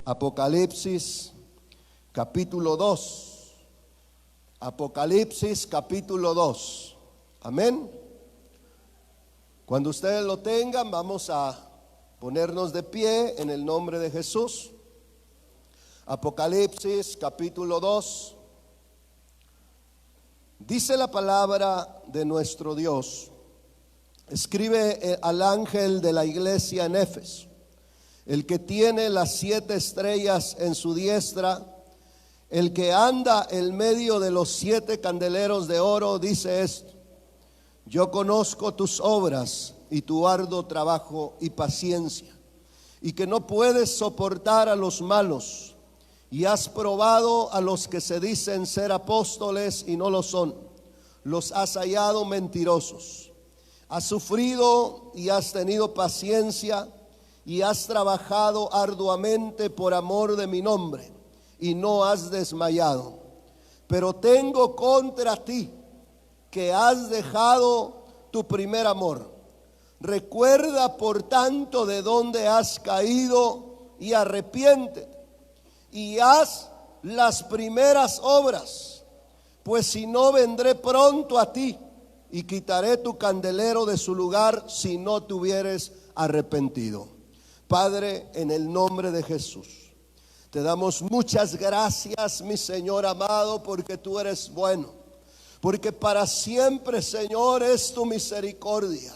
Apocalipsis capítulo 2. Apocalipsis capítulo 2. Amén. Cuando ustedes lo tengan, vamos a ponernos de pie en el nombre de Jesús. Apocalipsis capítulo 2. Dice la palabra de nuestro Dios. Escribe al ángel de la iglesia en Éfeso, el que tiene las 7 estrellas en su diestra, el que anda en medio de los 7 candeleros de oro, dice esto: yo conozco tus obras y tu arduo trabajo y paciencia, y que no puedes soportar a los malos, y has probado a los que se dicen ser apóstoles y no lo son, los has hallado mentirosos. Has sufrido y has tenido paciencia y has trabajado arduamente por amor de mi nombre y no has desmayado. Pero tengo contra ti que has dejado tu primer amor. Recuerda por tanto de dónde has caído y arrepiéntete y haz las primeras obras, pues si no, vendré pronto a ti y quitaré tu candelero de su lugar si no te hubieres arrepentido. Padre, en el nombre de Jesús, te damos muchas gracias, mi Señor amado, porque tú eres bueno, porque para siempre, Señor, es tu misericordia.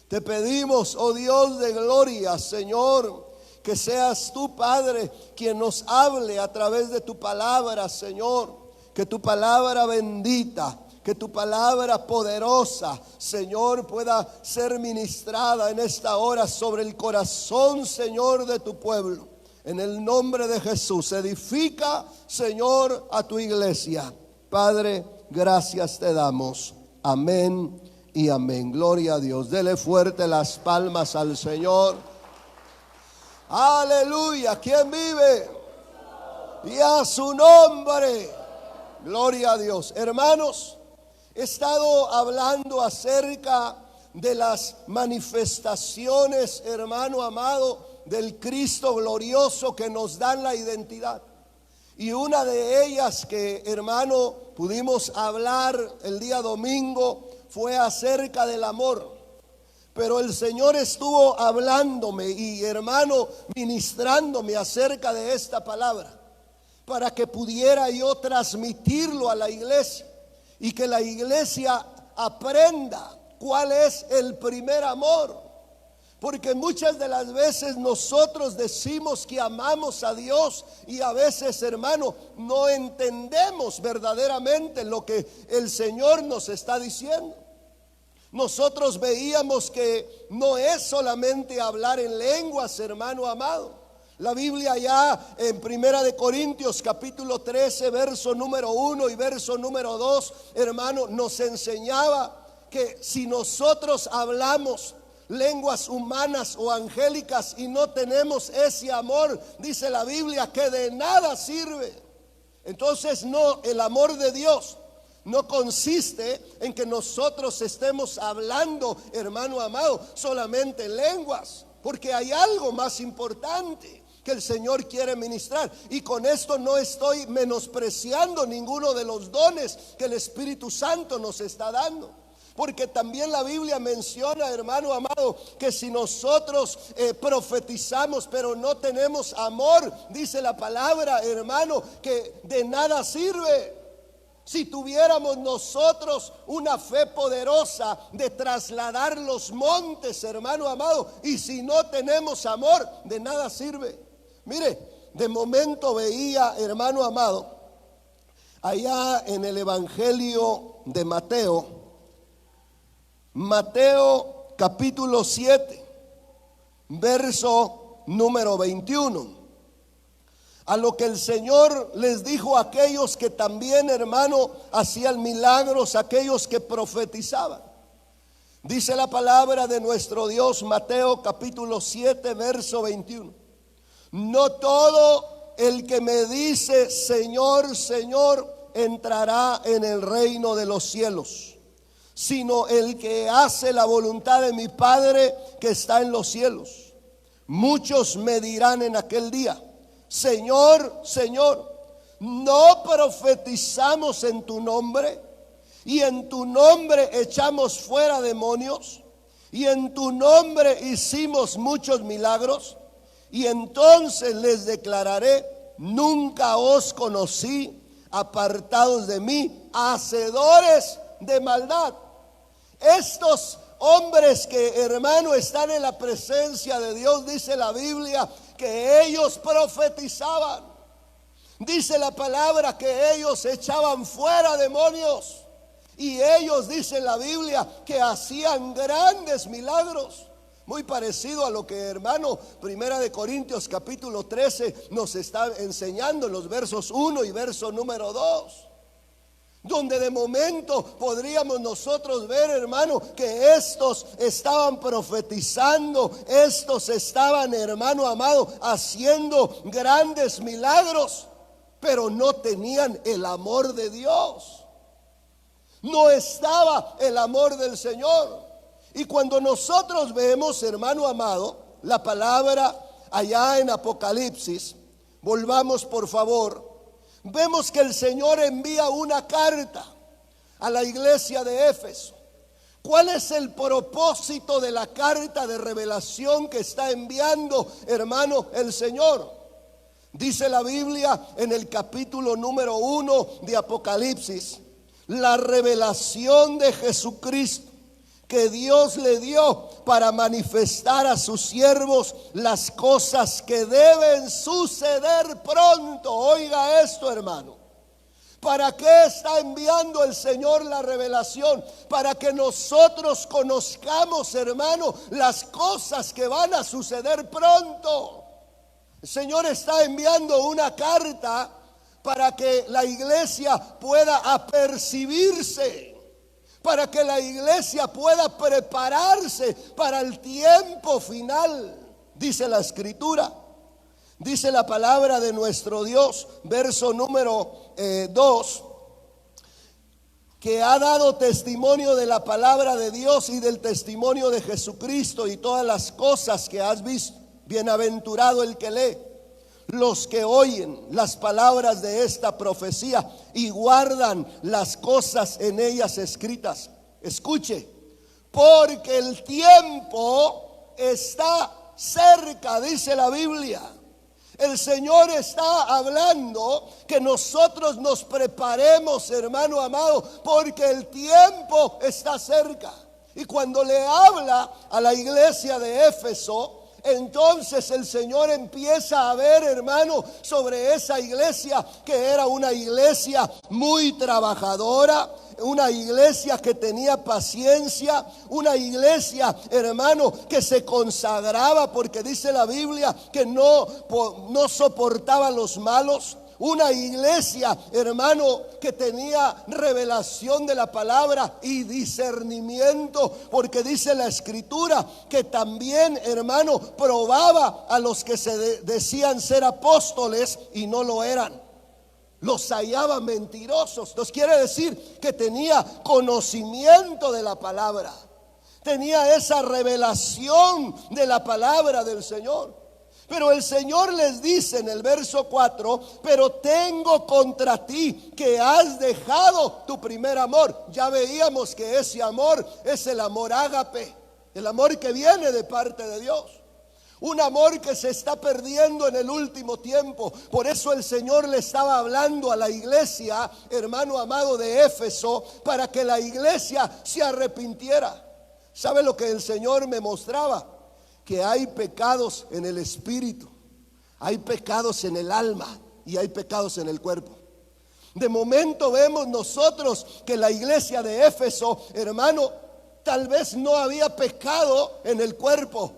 Te pedimos, oh Dios de gloria, Señor, que seas tú, Padre, quien nos hable a través de tu palabra, Señor. Que tu palabra bendita, que tu palabra poderosa, Señor, pueda ser ministrada en esta hora sobre el corazón, Señor, de tu pueblo. En el nombre de Jesús, edifica, Señor, a tu iglesia. Padre, gracias te damos. Amén y amén. Gloria a Dios. Dele fuerte las palmas al Señor. Aleluya. ¿Quién vive? Y a su nombre. Gloria a Dios. Hermanos, he estado hablando acerca de las manifestaciones, hermano amado, del Cristo glorioso que nos dan la identidad. Y una de ellas que, hermano, pudimos hablar el día domingo fue acerca del amor. Pero el Señor estuvo hablándome y, hermano, ministrándome acerca de esta palabra, para que pudiera yo transmitirlo a la iglesia y que la iglesia aprenda cuál es el primer amor. Porque muchas de las veces nosotros decimos que amamos a Dios y a veces, hermano, no entendemos verdaderamente lo que el Señor nos está diciendo. Nosotros veíamos que no es solamente hablar en lenguas, hermano amado. La Biblia ya en Primera de Corintios capítulo 13 verso número 1 y verso número 2, hermano, nos enseñaba que si nosotros hablamos lenguas humanas o angélicas y no tenemos ese amor, dice la Biblia, que de nada sirve. Entonces no, el amor de Dios no consiste en que nosotros estemos hablando, hermano amado, solamente en lenguas, porque hay algo más importante que el Señor quiere ministrar. Y con esto no estoy menospreciando ninguno de los dones que el Espíritu Santo nos está dando, porque también la Biblia menciona, hermano amado, que si nosotros profetizamos pero no tenemos amor, dice la palabra, hermano, que de nada sirve. Si tuviéramos nosotros una fe poderosa de trasladar los montes, hermano amado, y si no tenemos amor, de nada sirve. Mire, de momento veía, hermano amado, allá en el Evangelio de Mateo capítulo 7, verso número 21. A lo que el Señor les dijo a aquellos que también, hermano, hacían milagros, aquellos que profetizaban. Dice la palabra de nuestro Dios, Mateo capítulo 7, verso 21. No todo el que me dice Señor, Señor, entrará en el reino de los cielos, sino el que hace la voluntad de mi Padre que está en los cielos. Muchos me dirán en aquel día: Señor, Señor, ¿no profetizamos en tu nombre? Y en tu nombre echamos fuera demonios, y en tu nombre hicimos muchos milagros. Y entonces les declararé: nunca os conocí, apartados de mí, hacedores de maldad. Estos hombres que, hermano, están en la presencia de Dios, dice la Biblia que ellos profetizaban. Dice la palabra que ellos echaban fuera demonios. Y ellos, dice la Biblia, que hacían grandes milagros. Muy parecido a lo que, hermano, Primera de Corintios capítulo 13 nos está enseñando en los versos 1 y verso número 2. Donde de momento podríamos nosotros ver, hermano, que estos estaban profetizando, estos estaban, hermano amado, haciendo grandes milagros, pero no tenían el amor de Dios. No estaba el amor del Señor. Y cuando nosotros vemos, hermano amado, la palabra allá en Apocalipsis, volvamos por favor, vemos que el Señor envía una carta a la iglesia de Éfeso. ¿Cuál es el propósito de la carta de revelación que está enviando, hermano, el Señor? Dice la Biblia en el capítulo número 1 de Apocalipsis: la revelación de Jesucristo que Dios le dio para manifestar a sus siervos las cosas que deben suceder pronto. Oiga esto, hermano. ¿Para qué está enviando el Señor la revelación? Para que nosotros conozcamos, hermano, las cosas que van a suceder pronto. El Señor está enviando una carta para que la iglesia pueda apercibirse, para que la iglesia pueda prepararse para el tiempo final. Dice la Escritura, dice la palabra de nuestro Dios, verso número 2, que ha dado testimonio de la palabra de Dios y del testimonio de Jesucristo y todas las cosas que has visto. Bienaventurado el que lee, los que oyen las palabras de esta profecía y guardan las cosas en ellas escritas. Escuche, porque el tiempo está cerca, dice la Biblia. El Señor está hablando que nosotros nos preparemos, hermano amado, porque el tiempo está cerca. Y cuando le habla a la iglesia de Éfeso, entonces el Señor empieza a ver, hermano, sobre esa iglesia, que era una iglesia muy trabajadora, una iglesia que tenía paciencia, una iglesia, hermano, que se consagraba, porque dice la Biblia que no soportaba los malos. Una iglesia, hermano, que tenía revelación de la palabra y discernimiento, porque dice la Escritura que también, hermano, probaba a los que se decían ser apóstoles y no lo eran. Los hallaba mentirosos. Entonces quiere decir que tenía conocimiento de la palabra, tenía esa revelación de la palabra del Señor. Pero el Señor les dice en el verso 4: pero tengo contra ti que has dejado tu primer amor. Ya veíamos que ese amor es el amor ágape, el amor que viene de parte de Dios. Un amor que se está perdiendo en el último tiempo. Por eso el Señor le estaba hablando a la iglesia, hermano amado, de Éfeso, para que la iglesia se arrepintiera. ¿Sabe lo que el Señor me mostraba? Que hay pecados en el espíritu, hay pecados en el alma y hay pecados en el cuerpo. De momento vemos nosotros que la iglesia de Éfeso, hermano, tal vez no había pecado en el cuerpo,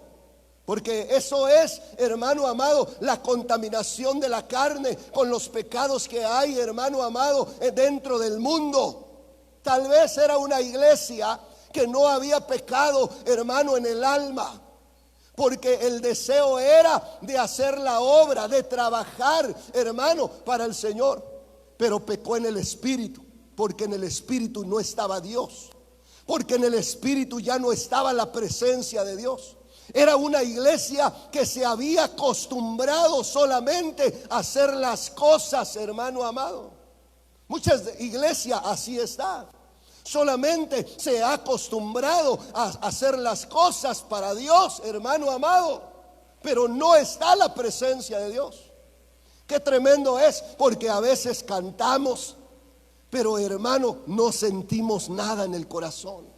porque eso es, hermano amado, la contaminación de la carne con los pecados que hay, hermano amado, dentro del mundo. Tal vez era una iglesia que no había pecado, hermano, en el alma, porque el deseo era de hacer la obra, de trabajar, hermano, para el Señor. Pero pecó en el espíritu, porque en el espíritu no estaba Dios, porque en el espíritu ya no estaba la presencia de Dios. Era una iglesia que se había acostumbrado solamente a hacer las cosas, hermano amado. Muchas iglesias así están. Solamente se ha acostumbrado a hacer las cosas para Dios, hermano amado, pero no está la presencia de Dios. Qué tremendo es, porque a veces cantamos, pero hermano, no sentimos nada en el corazón.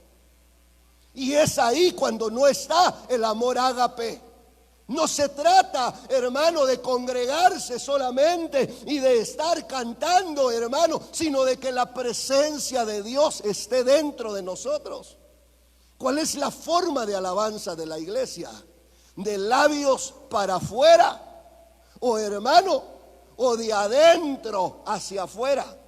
Y es ahí cuando no está el amor ágape. No se trata, hermano, de congregarse solamente y de estar cantando, hermano, sino de que la presencia de Dios esté dentro de nosotros. ¿Cuál es la forma de alabanza de la iglesia? ¿De labios para afuera? O hermano, o de adentro hacia afuera.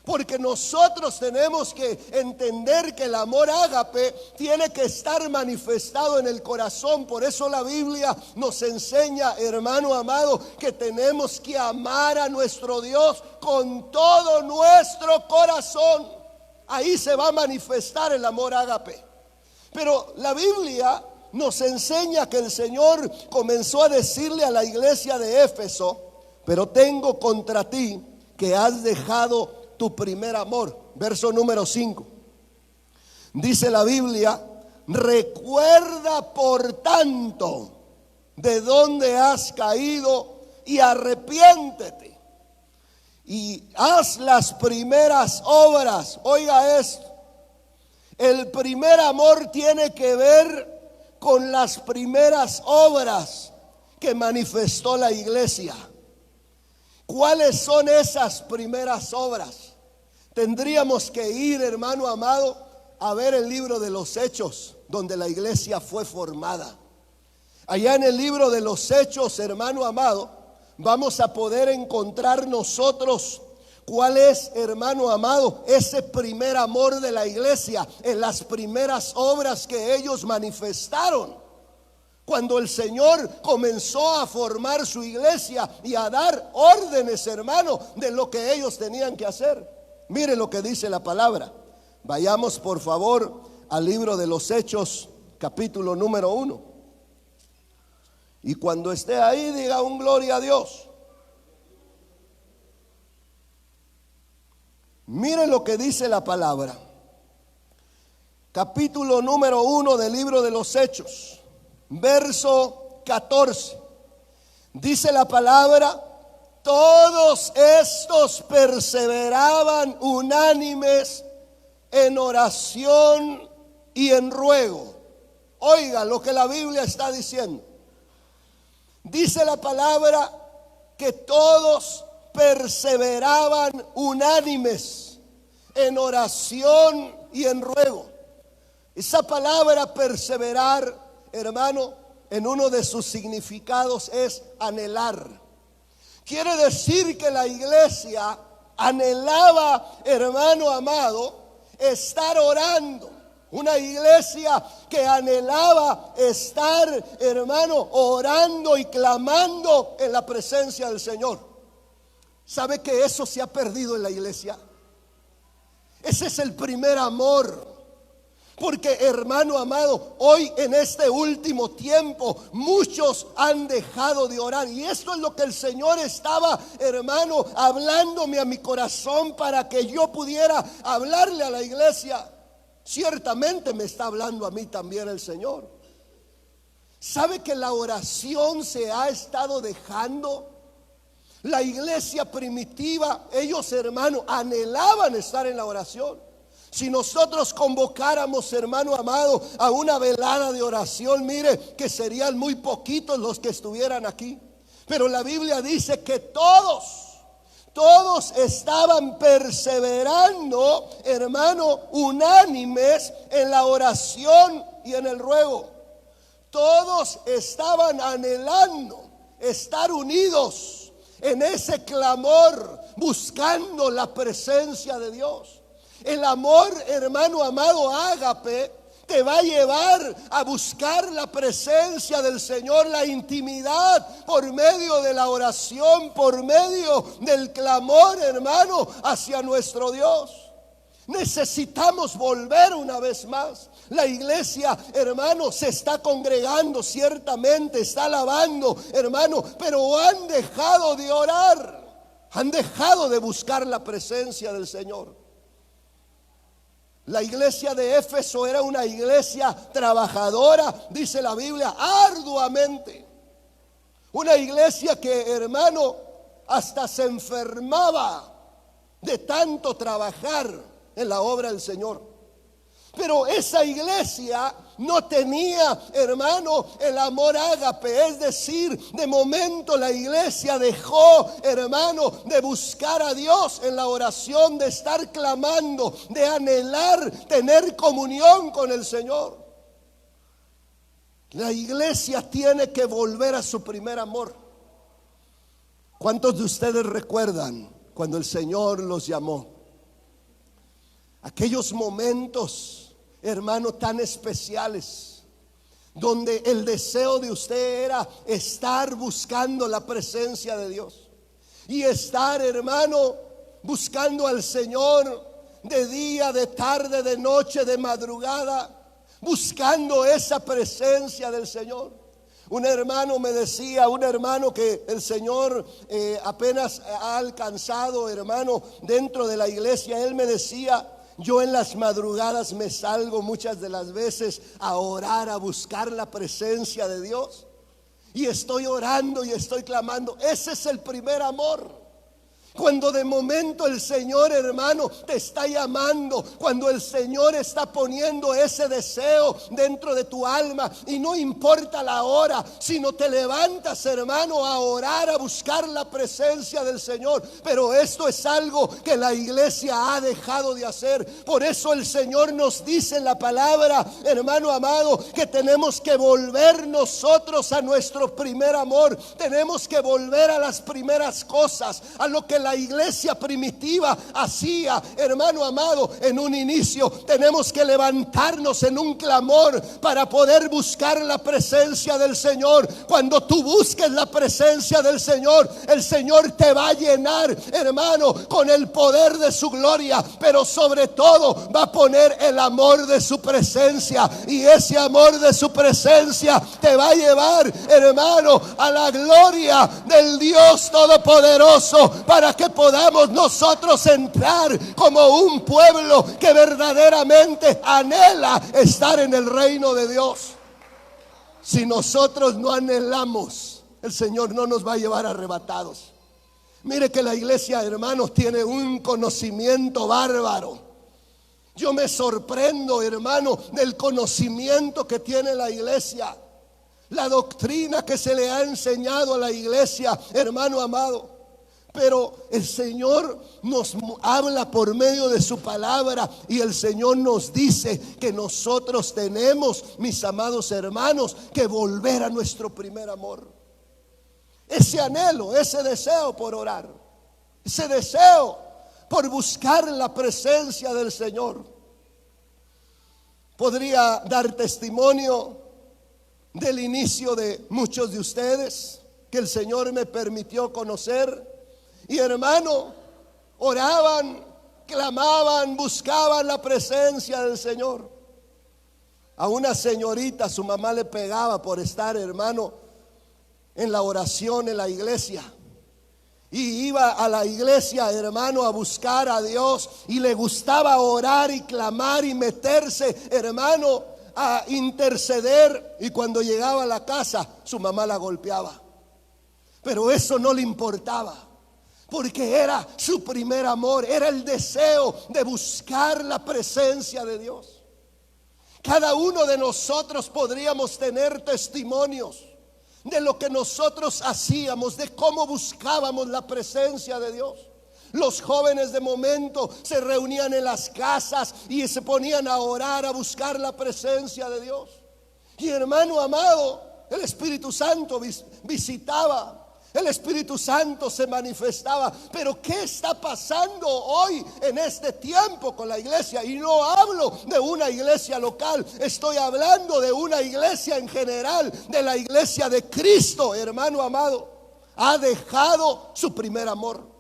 Porque nosotros tenemos que entender que el amor ágape tiene que estar manifestado en el corazón. Por eso la Biblia nos enseña, hermano amado, que tenemos que amar a nuestro Dios con todo nuestro corazón. Ahí se va a manifestar el amor ágape. Pero la Biblia nos enseña que el Señor comenzó a decirle a la iglesia de Éfeso: pero tengo contra ti que has dejado tu primer amor. Verso número 5. Dice la Biblia: recuerda por tanto de dónde has caído y arrepiéntete y haz las primeras obras. Oiga esto, el primer amor tiene que ver con las primeras obras que manifestó la iglesia. ¿Cuáles son esas primeras obras? Tendríamos que ir, hermano amado, a ver el libro de los Hechos, donde la iglesia fue formada. Allá en el libro de los Hechos, hermano amado, vamos a poder encontrar nosotros cuál es, hermano amado, ese primer amor de la iglesia en las primeras obras que ellos manifestaron. Cuando el Señor comenzó a formar su iglesia y a dar órdenes, hermano, de lo que ellos tenían que hacer. Mire lo que dice la palabra. Vayamos por favor al libro de los Hechos, capítulo número 1. Y cuando esté ahí, diga un gloria a Dios. Mire lo que dice la palabra. Capítulo número 1 del libro de los Hechos. Verso 14, dice la palabra: todos estos perseveraban unánimes en oración y en ruego. Oiga lo que la Biblia está diciendo. Dice la palabra que todos perseveraban unánimes en oración y en ruego. Esa palabra perseverar, hermano, en uno de sus significados es anhelar. Quiere decir que la iglesia anhelaba, hermano amado, estar orando. Una iglesia que anhelaba estar, hermano, orando y clamando en la presencia del Señor. ¿Sabe que eso se ha perdido en la iglesia? Ese es el primer amor. Porque, hermano amado, hoy en este último tiempo muchos han dejado de orar. Y esto es lo que el Señor estaba, hermano, hablándome a mi corazón para que yo pudiera hablarle a la iglesia. Ciertamente me está hablando a mí también el Señor. ¿Sabe que la oración se ha estado dejando? La iglesia primitiva, ellos, hermano, anhelaban estar en la oración. Si nosotros convocáramos, hermano amado, a una velada de oración, mire que serían muy poquitos los que estuvieran aquí. Pero la Biblia dice que todos estaban perseverando, hermano, unánimes en la oración y en el ruego. Todos estaban anhelando estar unidos en ese clamor, buscando la presencia de Dios. El amor, hermano amado, ágape, te va a llevar a buscar la presencia del Señor, la intimidad por medio de la oración, por medio del clamor, hermano, hacia nuestro Dios. Necesitamos volver una vez más. La iglesia, hermano, se está congregando, ciertamente está alabando, hermano, pero han dejado de orar, han dejado de buscar la presencia del Señor. La iglesia de Éfeso era una iglesia trabajadora, dice la Biblia, arduamente. Una iglesia que, hermano, hasta se enfermaba de tanto trabajar en la obra del Señor. Pero esa iglesia no tenía, hermano, el amor ágape. Es decir, de momento la iglesia dejó, hermano, de buscar a Dios en la oración, de estar clamando, de anhelar tener comunión con el Señor. La iglesia tiene que volver a su primer amor. ¿Cuántos de ustedes recuerdan cuando el Señor los llamó? Aquellos momentos, hermano, tan especiales, donde el deseo de usted era estar buscando la presencia de Dios. Y estar, hermano, buscando al Señor de día, de tarde, de noche, de madrugada, buscando esa presencia del Señor. Un hermano me decía, un hermano que el Señor apenas ha alcanzado, hermano, dentro de la iglesia, él me decía: yo en las madrugadas me salgo muchas de las veces a orar, a buscar la presencia de Dios. Y estoy orando y estoy clamando. Ese es el primer amor. Cuando de momento el Señor, hermano, te está llamando, cuando el Señor está poniendo ese deseo dentro de tu alma, y no importa la hora, sino te levantas, hermano, a orar, a buscar la presencia del Señor. Pero esto es algo que la iglesia ha dejado de hacer. Por eso el Señor nos dice en la palabra, hermano amado, que tenemos que volver nosotros a nuestro primer amor. Tenemos que volver a las primeras cosas, a lo que la iglesia primitiva hacía, hermano amado. En un inicio tenemos que levantarnos en un clamor para poder buscar la presencia del Señor. Cuando tú busques la presencia del Señor, el Señor te va a llenar, hermano, con el poder de su gloria, pero sobre todo va a poner el amor de su presencia, y ese amor de su presencia te va a llevar, hermano, a la gloria del Dios Todopoderoso, para que podamos nosotros entrar como un pueblo que verdaderamente anhela estar en el reino de Dios. Si nosotros no anhelamos, el Señor no nos va a llevar arrebatados. Mire que la iglesia, hermanos, tiene un conocimiento bárbaro. Yo me sorprendo, hermano, del conocimiento que tiene la iglesia, la doctrina que se le ha enseñado a la iglesia, hermano amado. Pero el Señor nos habla por medio de su palabra, y el Señor nos dice que nosotros tenemos, mis amados hermanos, que volver a nuestro primer amor. Ese anhelo, ese deseo por orar, ese deseo por buscar la presencia del Señor. Podría dar testimonio del inicio de muchos de ustedes que el Señor me permitió conocer. Y hermano, oraban, clamaban, buscaban la presencia del Señor. A una señorita su mamá le pegaba por estar, hermano, en la oración en la iglesia. Y iba a la iglesia, hermano, a buscar a Dios, y le gustaba orar y clamar y meterse, hermano, a interceder. Y cuando llegaba a la casa, su mamá la golpeaba. Pero eso no le importaba, porque era su primer amor, era el deseo de buscar la presencia de Dios. Cada uno de nosotros podríamos tener testimonios de lo que nosotros hacíamos, de cómo buscábamos la presencia de Dios. Los jóvenes de momento se reunían en las casas y se ponían a orar, a buscar la presencia de Dios. Y hermano amado, el Espíritu Santo visitaba. El Espíritu Santo se manifestaba. Pero ¿qué está pasando hoy en este tiempo con la iglesia? Y no hablo de una iglesia local, estoy hablando de una iglesia en general, de la iglesia de Cristo, hermano amado. Ha dejado su primer amor.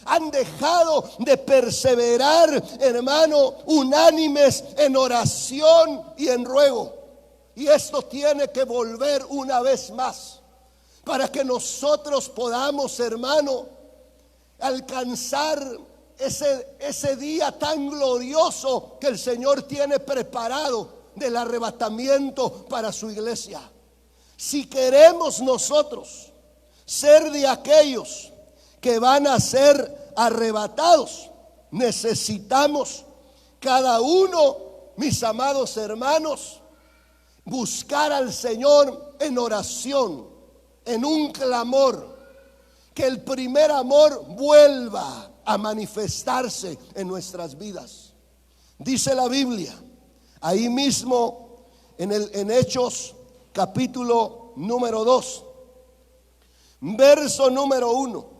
Han dejado de perseverar, hermano, unánimes en oración y en ruego. Y esto tiene que volver una vez más para que nosotros podamos, hermano, alcanzar ese día tan glorioso que el Señor tiene preparado del arrebatamiento para su iglesia. Si queremos nosotros ser de aquellos que van a ser arrebatados, necesitamos cada uno, mis amados hermanos, buscar al Señor en oración, en un clamor, que el primer amor vuelva a manifestarse en nuestras vidas. Dice la Biblia, ahí mismo en Hechos capítulo número 2, verso número 1.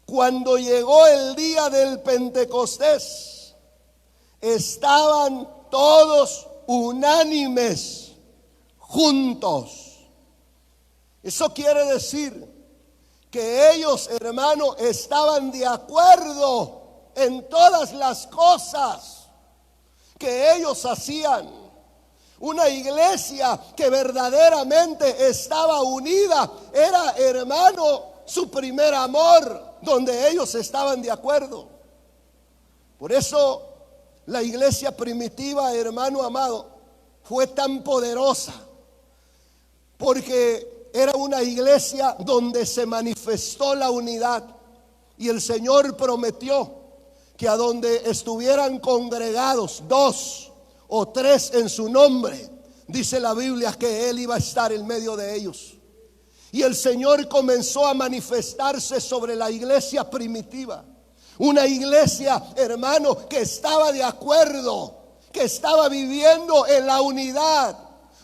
Cuando llegó el día del Pentecostés, estaban todos unánimes, juntos. Eso quiere decir que ellos, hermano, estaban de acuerdo en todas las cosas que ellos hacían. Una iglesia que verdaderamente estaba unida era, hermano, su primer amor, donde ellos estaban de acuerdo. Por eso la iglesia primitiva, hermano amado, fue tan poderosa, porque era una iglesia donde se manifestó la unidad. Y el Señor prometió que a donde estuvieran congregados 2 o 3 en su nombre, dice la Biblia que Él iba a estar en medio de ellos. Y el Señor comenzó a manifestarse sobre la iglesia primitiva. Una iglesia, hermano, que estaba de acuerdo, que estaba viviendo en la unidad.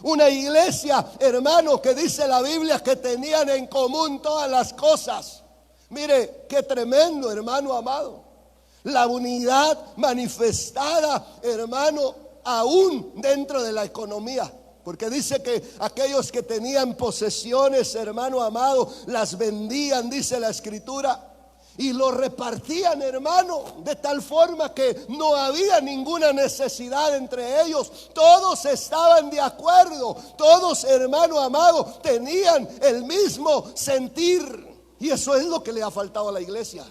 Una iglesia, hermano, que dice la Biblia que tenían en común todas las cosas. Mire, qué tremendo, hermano amado. La unidad manifestada, hermano, aún dentro de la economía. Porque dice que aquellos que tenían posesiones, hermano amado, las vendían, dice la Escritura, y lo repartían, hermano, de tal forma que no había ninguna necesidad entre ellos. Todos estaban de acuerdo, todos, hermano amado, tenían el mismo sentir. Y eso es lo que le ha faltado a la iglesia.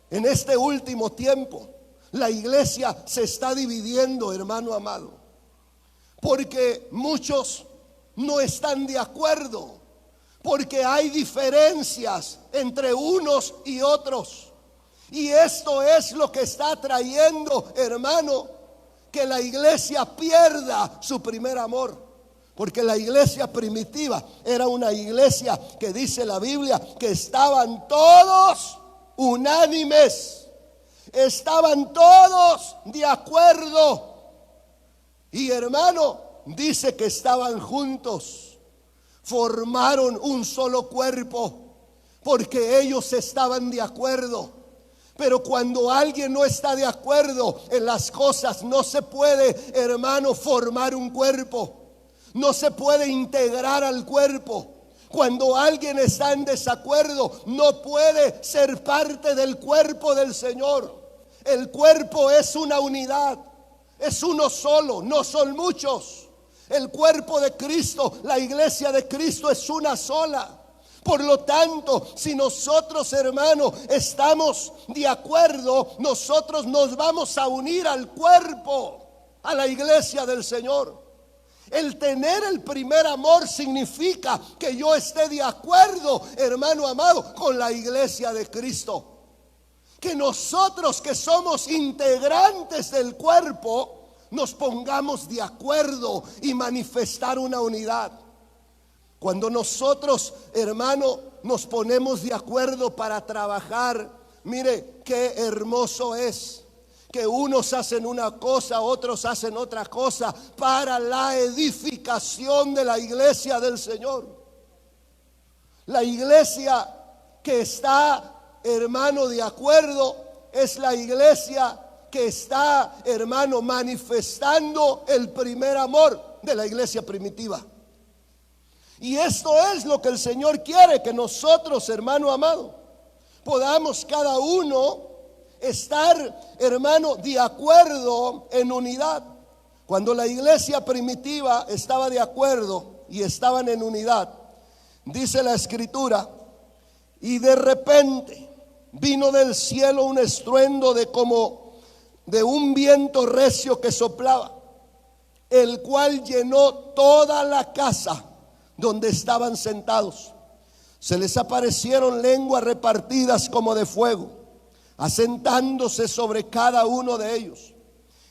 En este último tiempo, la iglesia se está dividiendo, hermano amado, porque muchos no están de acuerdo, porque hay diferencias entre unos y otros. Y esto es lo que está trayendo, hermano, que la iglesia pierda su primer amor. Porque la iglesia primitiva era una iglesia que dice la Biblia que estaban todos unánimes, estaban todos de acuerdo. Y hermano, dice que estaban juntos, formaron un solo cuerpo, porque ellos estaban de acuerdo. Pero cuando alguien no está de acuerdo en las cosas, no se puede, hermano, formar un cuerpo. No se puede integrar al cuerpo. Cuando alguien está en desacuerdo, no puede ser parte del cuerpo del Señor. El cuerpo es una unidad. Es uno solo, no son muchos. El cuerpo de Cristo, la iglesia de Cristo es una sola. Por lo tanto, si nosotros, hermanos, estamos de acuerdo, nosotros nos vamos a unir al cuerpo, a la iglesia del Señor. El tener el primer amor significa que yo esté de acuerdo, hermano amado, con la iglesia de Cristo. Que nosotros que somos integrantes del cuerpo nos pongamos de acuerdo y manifestar una unidad. Cuando nosotros, hermano, nos ponemos de acuerdo para trabajar, mire qué hermoso es que unos hacen una cosa, otros hacen otra cosa para la edificación de la iglesia del Señor. La iglesia que está, hermano, de acuerdo es la iglesia que está, hermano, manifestando el primer amor de la iglesia primitiva. Y esto es lo que el Señor quiere que nosotros, hermano amado, podamos cada uno estar, hermano, de acuerdo en unidad. Cuando la iglesia primitiva estaba de acuerdo y estaban en unidad, dice la escritura, y de repente vino del cielo un estruendo de como de un viento recio que soplaba, el cual llenó toda la casa donde estaban sentados. Se les aparecieron lenguas repartidas como de fuego, asentándose sobre cada uno de ellos.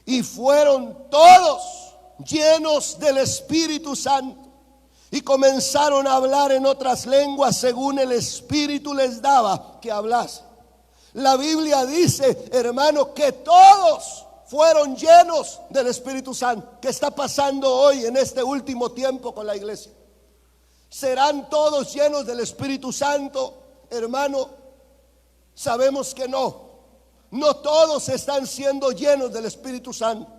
Y fueron todos llenos del Espíritu Santo y comenzaron a hablar en otras lenguas según el Espíritu les daba que hablasen. La Biblia dice, hermano, que todos fueron llenos del Espíritu Santo. ¿Qué está pasando hoy en este último tiempo con la iglesia? ¿Serán todos llenos del Espíritu Santo? Hermano, sabemos que no. No todos están siendo llenos del Espíritu Santo.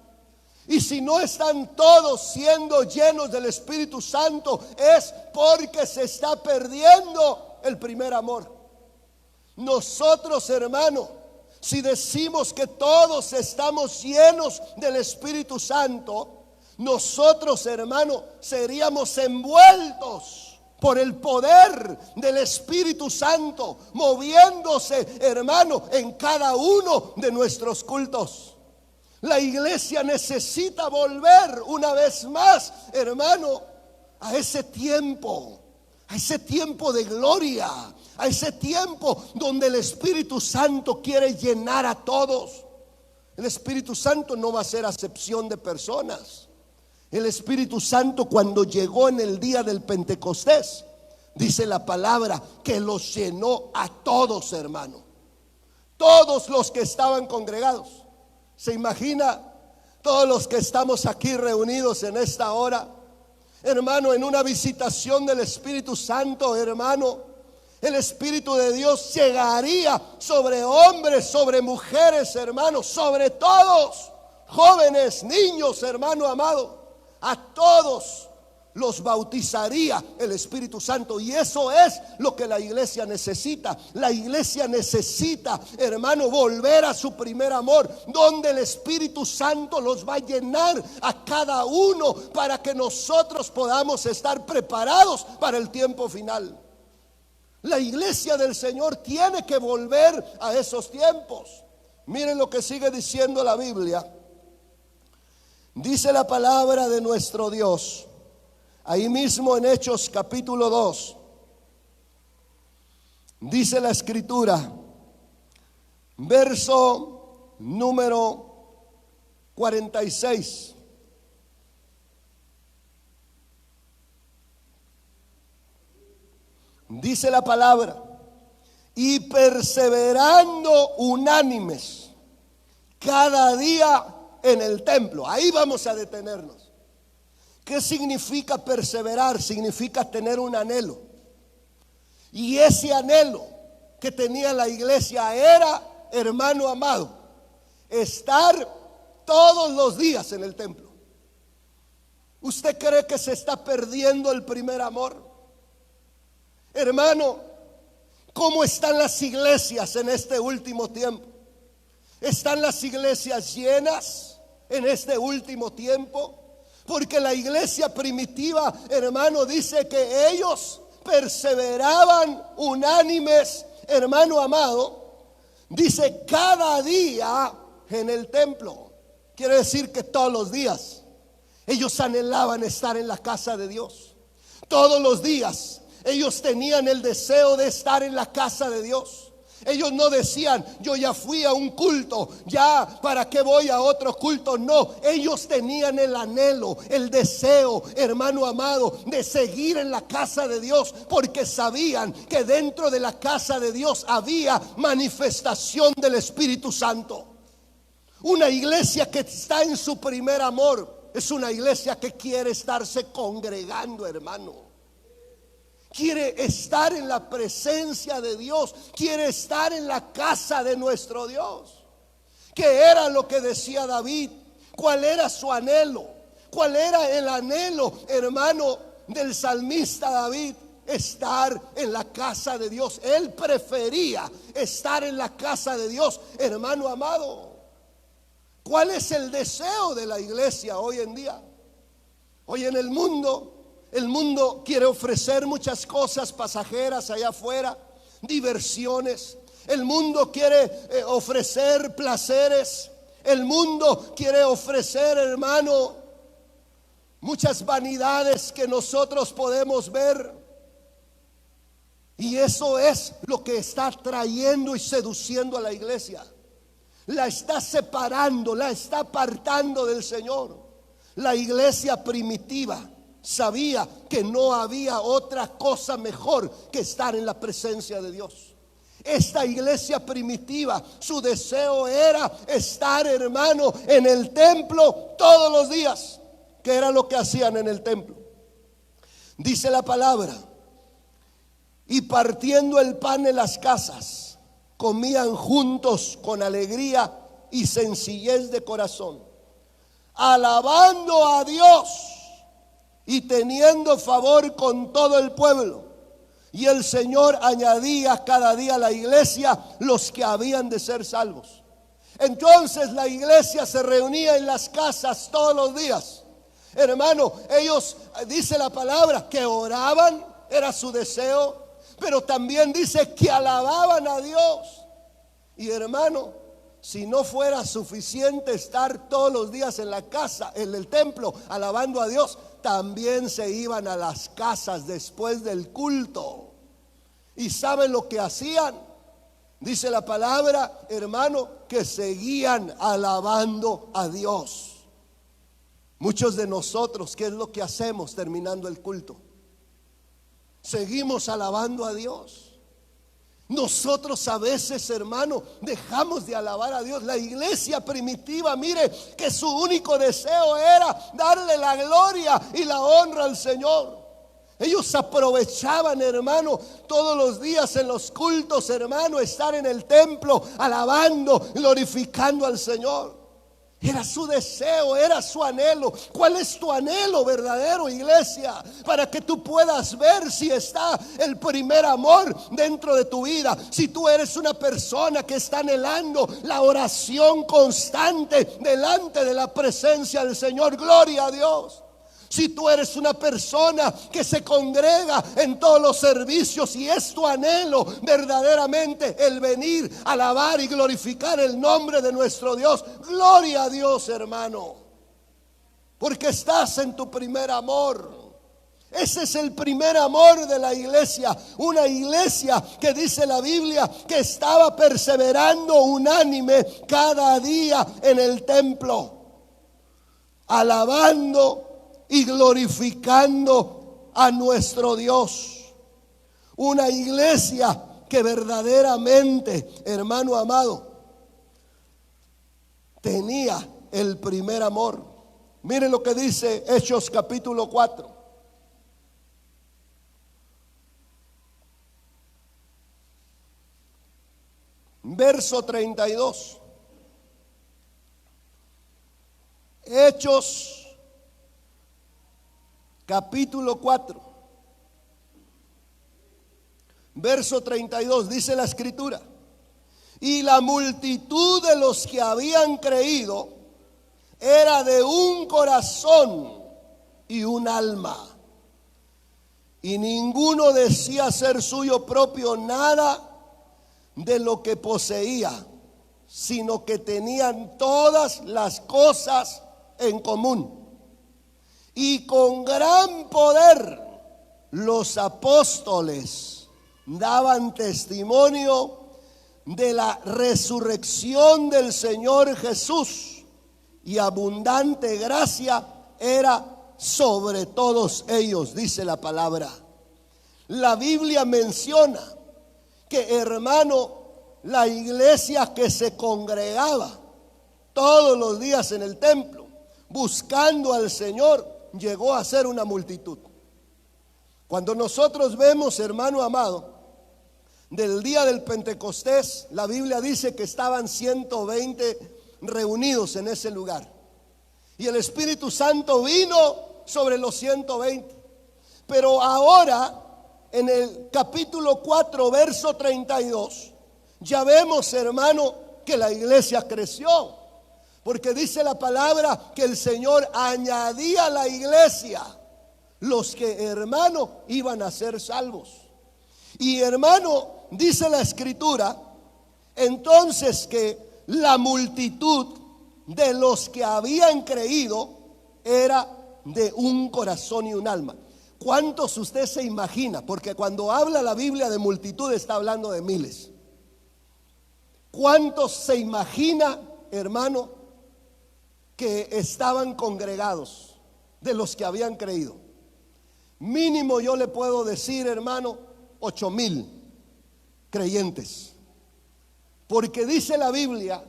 Y si no están todos siendo llenos del Espíritu Santo, es porque se está perdiendo el primer amor. Nosotros, hermano, si decimos que todos estamos llenos del Espíritu Santo, nosotros, hermano, seríamos envueltos por el poder del Espíritu Santo, moviéndose, hermano, en cada uno de nuestros cultos. La iglesia necesita volver una vez más, hermano, a ese tiempo de gloria, a ese tiempo donde el Espíritu Santo quiere llenar a todos. El Espíritu Santo no va a ser acepción de personas. El Espíritu Santo, cuando llegó en el día del Pentecostés, dice la palabra que los llenó a todos, hermano. Todos los que estaban congregados. ¿Se imagina todos los que estamos aquí reunidos en esta hora? Hermano, en una visitación del Espíritu Santo, hermano, el Espíritu de Dios llegaría sobre hombres, sobre mujeres, hermano, sobre todos, jóvenes, niños, hermano amado. A todos los bautizaría el Espíritu Santo. Y eso es lo que la iglesia necesita. La iglesia necesita, hermano, volver a su primer amor, donde el Espíritu Santo los va a llenar a cada uno para que nosotros podamos estar preparados para el tiempo final. La iglesia del Señor tiene que volver a esos tiempos. Miren lo que sigue diciendo la Biblia. Dice la palabra de nuestro Dios, ahí mismo en Hechos capítulo 2, dice la escritura, verso número 46. Dice la palabra, y perseverando unánimes cada día en el templo. Ahí vamos a detenernos. ¿Qué significa perseverar? Significa tener un anhelo. Y ese anhelo que tenía la iglesia era, hermano amado, estar todos los días en el templo. ¿Usted cree que se está perdiendo el primer amor? Hermano, ¿cómo están las iglesias en este último tiempo? ¿Están las iglesias llenas en este último tiempo? Porque la iglesia primitiva, hermano, dice que ellos perseveraban unánimes, hermano amado, dice cada día en el templo. Quiere decir que todos los días ellos anhelaban estar en la casa de Dios. Todos los días ellos tenían el deseo de estar en la casa de Dios. Ellos no decían, yo ya fui a un culto, ya para qué voy a otro culto. No, ellos tenían el anhelo, el deseo, hermano amado, de seguir en la casa de Dios, porque sabían que dentro de la casa de Dios había manifestación del Espíritu Santo. Una iglesia que está en su primer amor es una iglesia que quiere estarse congregando, hermano. Quiere estar en la presencia de Dios, quiere estar en la casa de nuestro Dios. ¿Qué era lo que decía David? ¿Cuál era su anhelo? ¿Cuál era el anhelo, hermano, del salmista David? estar en la casa de Dios. Él prefería estar en la casa de Dios. Hermano amado, ¿cuál es el deseo de la iglesia hoy en día? Hoy en el mundo quiere ofrecer muchas cosas pasajeras allá afuera, diversiones. El mundo quiere ofrecer placeres. El mundo quiere ofrecer, hermano, muchas vanidades que nosotros podemos ver. Y eso es lo que está trayendo y seduciendo a la iglesia. La está separando, la está apartando del Señor. La iglesia primitiva sabía que no había otra cosa mejor que estar en la presencia de Dios. Esta iglesia primitiva, su deseo era estar, hermano, en el templo todos los días. ¿Qué era lo que hacían en el templo? Dice la palabra: y partiendo el pan en las casas, comían juntos con alegría y sencillez de corazón, alabando a Dios y teniendo favor con todo el pueblo. Y el Señor añadía cada día a la iglesia los que habían de ser salvos. Entonces la iglesia se reunía en las casas todos los días. Hermano, ellos, dice la palabra, que oraban, era su deseo, pero también dice que alababan a Dios. Y hermano, si no fuera suficiente estar todos los días en la casa, en el templo, alabando a Dios, también se iban a las casas después del culto. ¿Y saben lo que hacían? Dice la palabra, hermano, que seguían alabando a Dios. Muchos de nosotros, ¿qué es lo que hacemos terminando el culto? Seguimos alabando a Dios. Nosotros a veces, hermano, dejamos de alabar a Dios. La iglesia primitiva, mire, que su único deseo era darle la gloria y la honra al Señor. Ellos aprovechaban, hermano, todos los días en los cultos, hermano, estar en el templo alabando, glorificando al Señor. Era su deseo, era su anhelo. ¿Cuál es tu anhelo verdadero, iglesia? Para que tú puedas ver si está el primer amor dentro de tu vida. Si tú eres una persona que está anhelando la oración constante delante de la presencia del Señor, gloria a Dios. Si tú eres una persona que se congrega en todos los servicios y es tu anhelo verdaderamente el venir a alabar y glorificar el nombre de nuestro Dios, gloria a Dios, hermano, porque estás en tu primer amor. Ese es el primer amor de la iglesia. Una iglesia que dice la Biblia que estaba perseverando unánime cada día en el templo, alabando y glorificando a nuestro Dios. Una iglesia que verdaderamente, hermano amado, tenía el primer amor. Miren lo que dice Hechos capítulo 4. Verso 32. Hechos capítulo 4, verso 32, dice la escritura: y la multitud de los que habían creído era de un corazón y un alma, y ninguno decía ser suyo propio nada de lo que poseía, sino que tenían todas las cosas en común. Y con gran poder los apóstoles daban testimonio de la resurrección del Señor Jesús, y abundante gracia era sobre todos ellos, dice la palabra. La Biblia menciona que, hermano, la iglesia que se congregaba todos los días en el templo buscando al Señor llegó a ser una multitud. Cuando nosotros vemos, hermano amado, del día del Pentecostés, la Biblia dice que estaban 120 reunidos en ese lugar, y el Espíritu Santo vino sobre los 120. Pero ahora en el capítulo 4, verso 32, ya vemos, hermano, que la iglesia creció. Porque dice la palabra que el Señor añadía a la iglesia los que, hermano, iban a ser salvos. Y, hermano, dice la escritura, entonces que la multitud de los que habían creído era de un corazón y un alma. ¿Cuántos usted se imagina? Porque cuando habla la Biblia de multitud está hablando de miles. ¿Cuántos se imagina, hermano, que estaban congregados de los que habían creído? Mínimo yo le puedo decir, hermano, 8,000 creyentes. Porque dice la Biblia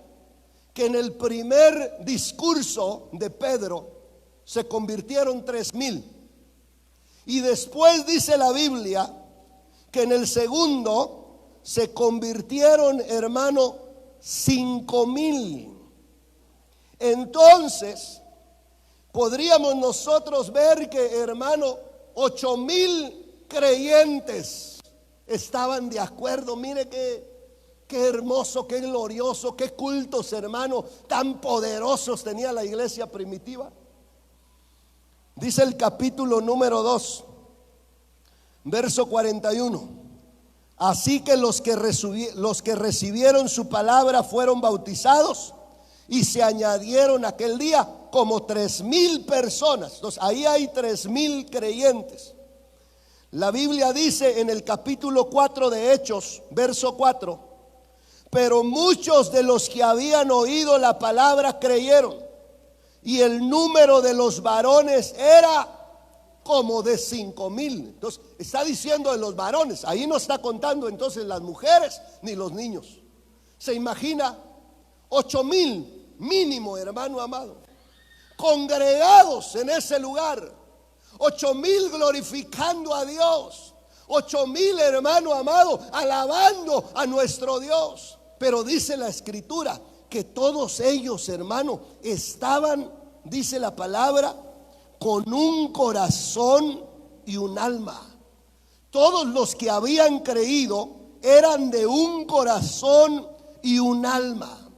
que en el primer discurso de Pedro se convirtieron 3,000. Y después dice la Biblia que en el segundo se convirtieron, hermano, 5,000. Entonces podríamos nosotros ver que, hermano, 8,000 creyentes estaban de acuerdo. Mire qué hermoso, qué glorioso, qué cultos, hermano, tan poderosos tenía la iglesia primitiva. Dice el capítulo número 2, verso 41. Así que los que recibieron su palabra fueron bautizados y se añadieron aquel día como 3,000 personas. Entonces ahí hay 3,000 creyentes. La Biblia dice en el capítulo 4 de Hechos, verso 4: pero muchos de los que habían oído la palabra creyeron, y el número de los varones era como de 5,000. Entonces está diciendo de los varones, ahí no está contando entonces las mujeres ni los niños. Se imagina 8,000 mínimo, hermano amado, congregados en ese lugar. 8,000 glorificando a Dios. 8,000, hermano amado, alabando a nuestro Dios. Pero dice la escritura que todos ellos, hermano, estaban, dice la palabra, con un corazón y un alma. Todos los que habían creído eran de un corazón y un alma.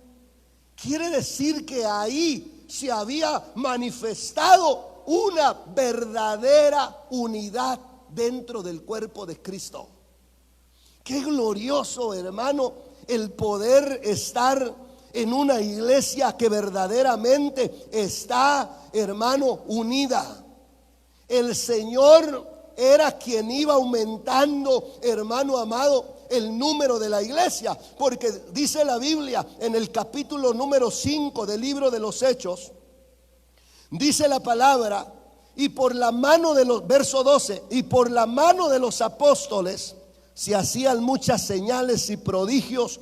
Quiere decir que ahí se había manifestado una verdadera unidad dentro del cuerpo de Cristo. Qué glorioso, hermano, el poder estar en una iglesia que verdaderamente está, hermano, unida. El Señor era quien iba aumentando, hermano amado, el número de la iglesia, porque dice la Biblia en el capítulo número 5 del libro de los Hechos, dice la palabra: y por la mano de los, verso 12, y por la mano de los apóstoles se hacían muchas señales y prodigios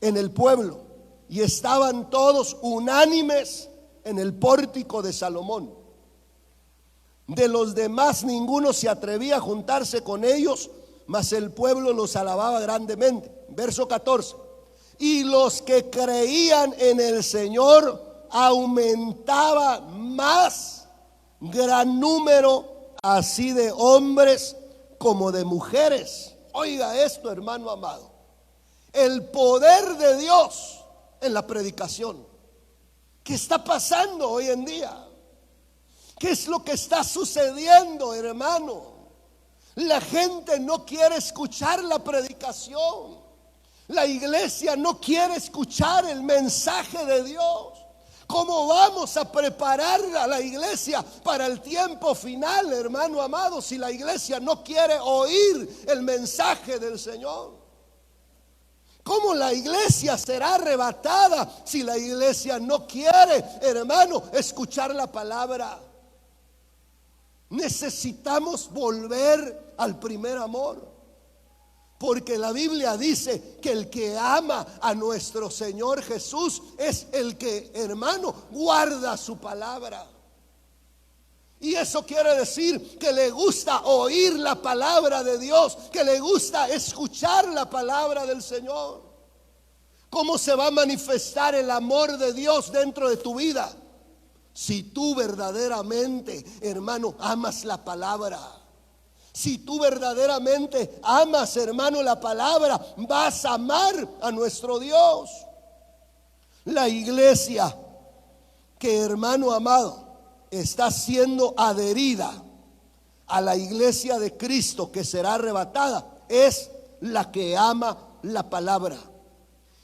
en el pueblo, y estaban todos unánimes en el pórtico de Salomón. De los demás ninguno se atrevía a juntarse con ellos, mas el pueblo los alababa grandemente. Verso 14: y los que creían en el Señor aumentaba más gran número, así de hombres como de mujeres. Oiga esto, hermano amado, el poder de Dios en la predicación. ¿Qué está pasando hoy en día? ¿Qué es lo que está sucediendo, hermano? La gente no quiere escuchar la predicación. La iglesia no quiere escuchar el mensaje de Dios. ¿Cómo vamos a preparar a la iglesia para el tiempo final, hermano amado, si la iglesia no quiere oír el mensaje del Señor? ¿Cómo la iglesia será arrebatada si la iglesia no quiere, hermano, escuchar la palabra? Necesitamos volver al primer amor, porque la Biblia dice que el que ama a nuestro Señor Jesús es el que, hermano, guarda su palabra. Y eso quiere decir que le gusta oír la palabra de Dios, que le gusta escuchar la palabra del Señor. ¿Cómo se va a manifestar el amor de Dios dentro de tu vida? Si tú verdaderamente, hermano, amas la palabra. Si tú verdaderamente amas, hermano, la palabra, vas a amar a nuestro Dios. La iglesia que, hermano amado, está siendo adherida a la iglesia de Cristo que será arrebatada, es la que ama la palabra.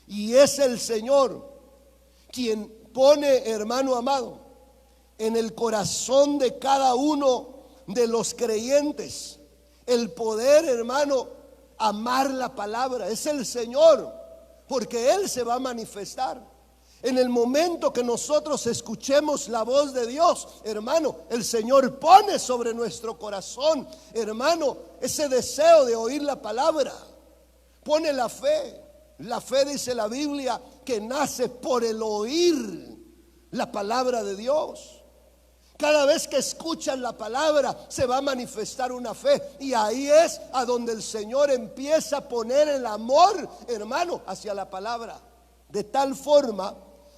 Y es el Señor quien pone, hermano amado, en el corazón de cada uno de los creyentes el poder, hermano, amar la palabra. Es el Señor, porque Él se va a manifestar. En el momento que nosotros escuchemos la voz de Dios, hermano, el Señor pone sobre nuestro corazón, hermano, ese deseo de oír la palabra. Pone la fe. La fe, dice la Biblia, que nace por el oír la palabra de Dios. Cada vez que escuchan la palabra se va a manifestar una fe. Y ahí es a donde el Señor empieza a poner el amor, hermano, hacia la palabra. De tal forma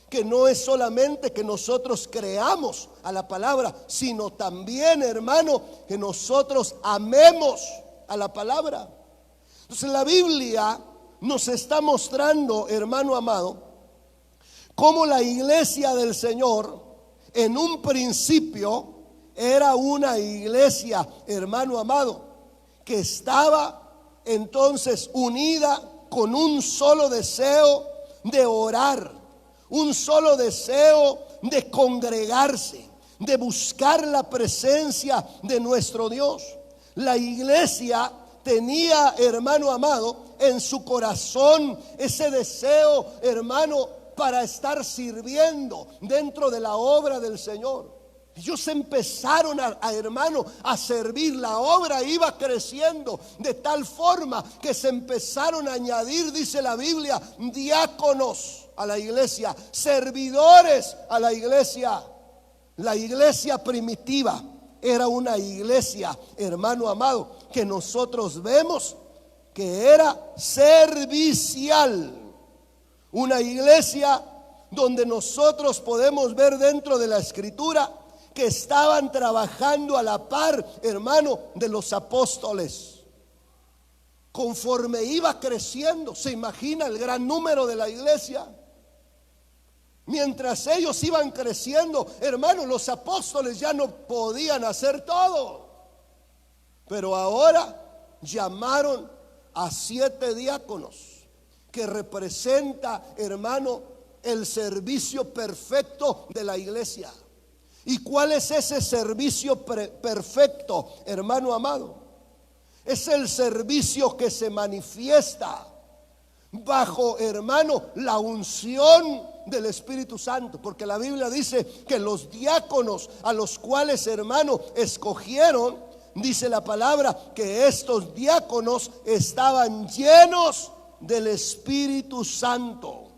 que no es solamente que nosotros creamos a la palabra, sino también, hermano, que nosotros amemos a la palabra. Entonces la Biblia nos está mostrando, hermano amado, cómo la iglesia del Señor en un principio era una iglesia, hermano amado, que estaba entonces unida con un solo deseo de orar, un solo deseo de congregarse, de buscar la presencia de nuestro Dios. La iglesia tenía, hermano amado, en su corazón ese deseo, hermano, para estar sirviendo dentro de la obra del Señor. Ellos empezaron hermano, a servir. La obra iba creciendo de tal forma que se empezaron a añadir, dice la Biblia, diáconos a la iglesia, servidores a la iglesia. La iglesia primitiva era una iglesia, hermano amado, que nosotros vemos que era servicial. Una iglesia donde nosotros podemos ver dentro de la Escritura que estaban trabajando a la par, hermano, de los apóstoles. Conforme iba creciendo, se imagina el gran número de la iglesia. Mientras ellos iban creciendo, hermano, los apóstoles ya no podían hacer todo. Pero ahora llamaron a 7 diáconos, que representa, hermano, el servicio perfecto de la iglesia. ¿Y cuál es ese servicio perfecto, hermano amado? Es el servicio que se manifiesta bajo, hermano, la unción del Espíritu Santo. Porque la Biblia dice que los diáconos a los cuales, hermano, escogieron, dice la palabra, que estos diáconos estaban llenos del Espíritu Santo.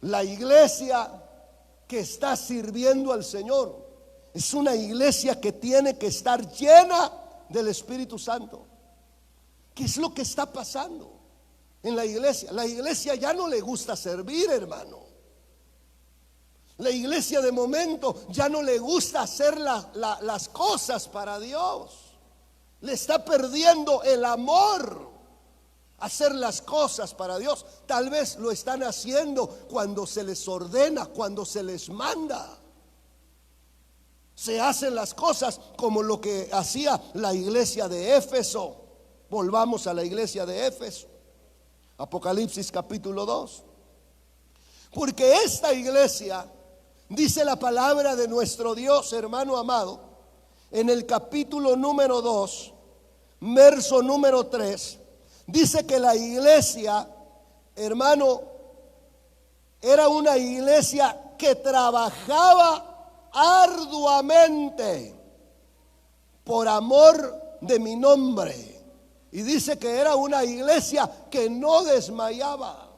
La iglesia que está sirviendo al Señor es una iglesia que tiene que estar llena del Espíritu Santo. ¿Qué es lo que está pasando en la iglesia? La iglesia ya no le gusta servir, hermano. La iglesia de momento ya no le gusta hacer las cosas para Dios. Le está perdiendo el amor hacer las cosas para Dios. Tal vez lo están haciendo cuando se les ordena, cuando se les manda. Se hacen las cosas como lo que hacía la iglesia de Éfeso. Volvamos a la iglesia de Éfeso, Apocalipsis capítulo 2. Porque esta iglesia, dice la palabra de nuestro Dios, hermano amado, en el capítulo número 2, verso número 3, dice que la iglesia, hermano, era una iglesia que trabajaba arduamente por amor de mi nombre. Y dice que era una iglesia que no desmayaba.